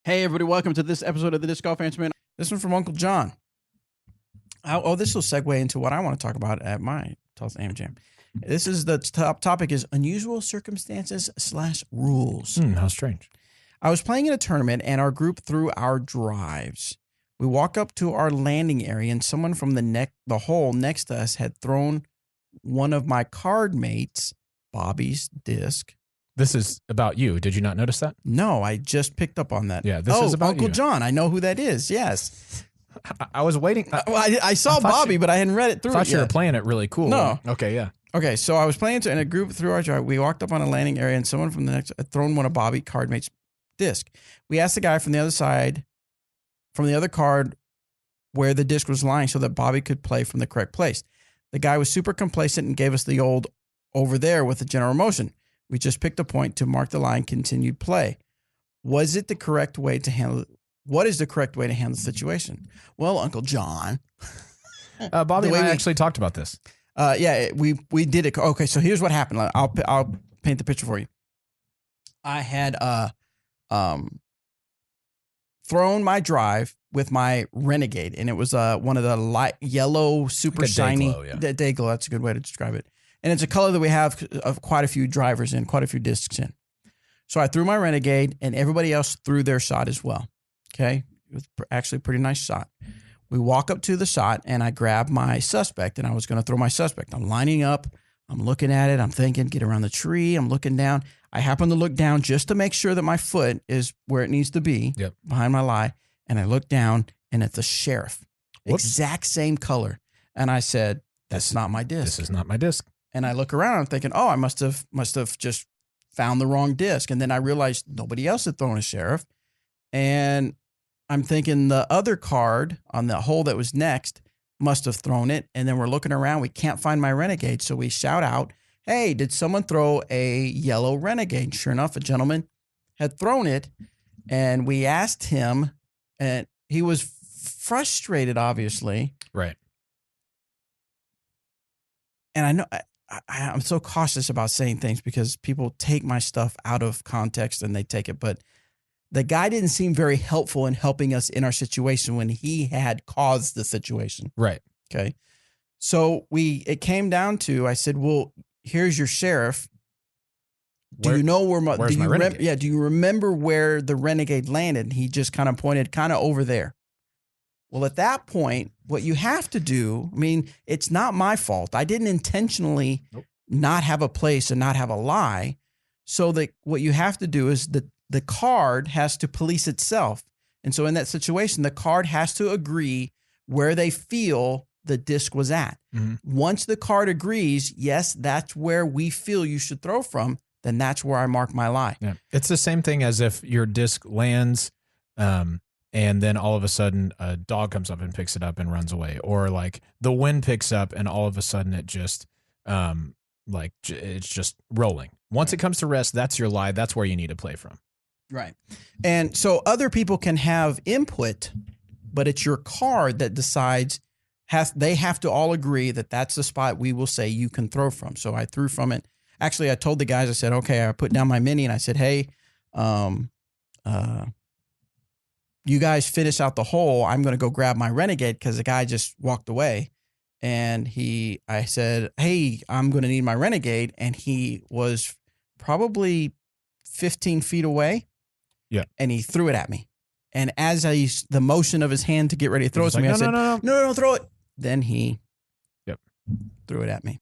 Hey, everybody, welcome to this episode of the Disc Golf Answer Man. This one from Uncle John. This will segue into what I want to talk about at my Tulsa AM Jam. This is the top topic is unusual circumstances / rules. How strange. I was playing in a tournament and our group threw our drives. We walk up to our landing area and someone from the hole next to us had thrown one of my card mates, Bobby's disc. This is about you. Did you not notice that? No, I just picked up on that. Yeah, this is about Uncle you. John. I know who that is. Yes. I was waiting. I saw Bobby, but I hadn't read it through. I thought you were playing it really cool. No. Okay, yeah. Okay, so I was playing in a group through our drive. We walked up on a landing area and someone from the next had thrown one of Bobby Cardmate's disc. We asked the guy from the other side, from the other card, where the disc was lying so that Bobby could play from the correct place. The guy was super complacent and gave us the old over there with the general motion. We just picked a point to mark the line, continued play. Was it the correct way to handle it? What is the correct way to handle the situation? Well, Uncle John. Bobby and I actually talked about this. We did it. Okay, so here's what happened. I'll paint the picture for you. I had thrown my drive with my Renegade, and it was one of the light yellow, super like shiny Dayglow, yeah. Dayglow. That's a good way to describe it. And it's a color that we have of quite a few drivers in, quite a few discs in. So I threw my Renegade, and everybody else threw their shot as well. Okay, it was actually a pretty nice shot. We walk up to the shot, and I grab my suspect, and I was going to throw my suspect. I'm lining up. I'm looking at it. I'm thinking, get around the tree. I'm looking down. I happen to look down just to make sure that my foot is where it needs to be, behind my lie. And I look down, and it's a Sheriff. Whoops. Exact same color. And I said, that's not my disc. This is not my disc. And I look around, I'm thinking, oh, I must have just found the wrong disc. And then I realized nobody else had thrown a Sheriff. And I'm thinking the other card on the hole that was next must have thrown it. And then we're looking around. We can't find my Renegade. So we shout out, hey, did someone throw a yellow Renegade? Sure enough, a gentleman had thrown it. And we asked him, and he was frustrated, obviously. Right. And I know I'm so cautious about saying things because people take my stuff out of context and they take it. But the guy didn't seem very helpful in helping us in our situation when he had caused the situation. Right. Okay. So it came down to, I said, well, here's your Sheriff. Do you know where where's my Renegade? do you remember where the Renegade landed? And he just kind of pointed kind of over there. Well, at that point, what you have to do, I mean, it's not my fault. I didn't intentionally not have a place and not have a lie. So that what you have to do is the card has to police itself. And so in that situation, the card has to agree where they feel the disc was at. Mm-hmm. Once the card agrees, yes, that's where we feel you should throw from, then that's where I mark my lie. Yeah. It's the same thing as if your disc lands, and then all of a sudden a dog comes up and picks it up and runs away. Or like the wind picks up and all of a sudden it just, it's just rolling. Once it comes to rest, that's your lie. That's where you need to play from. Right. And so other people can have input, but it's your card that decides, they have to all agree that that's the spot we will say you can throw from. So I threw from it. Actually, I told the guys, I said, okay, I put down my mini and I said, hey, you guys finish out the hole. I'm going to go grab my Renegade because the guy just walked away. And I said, hey, I'm going to need my Renegade. And he was probably 15 feet away. Yeah. And he threw it at me. And as the motion of his hand to get ready to throw it to me, I said, no, throw it. Then he threw it at me.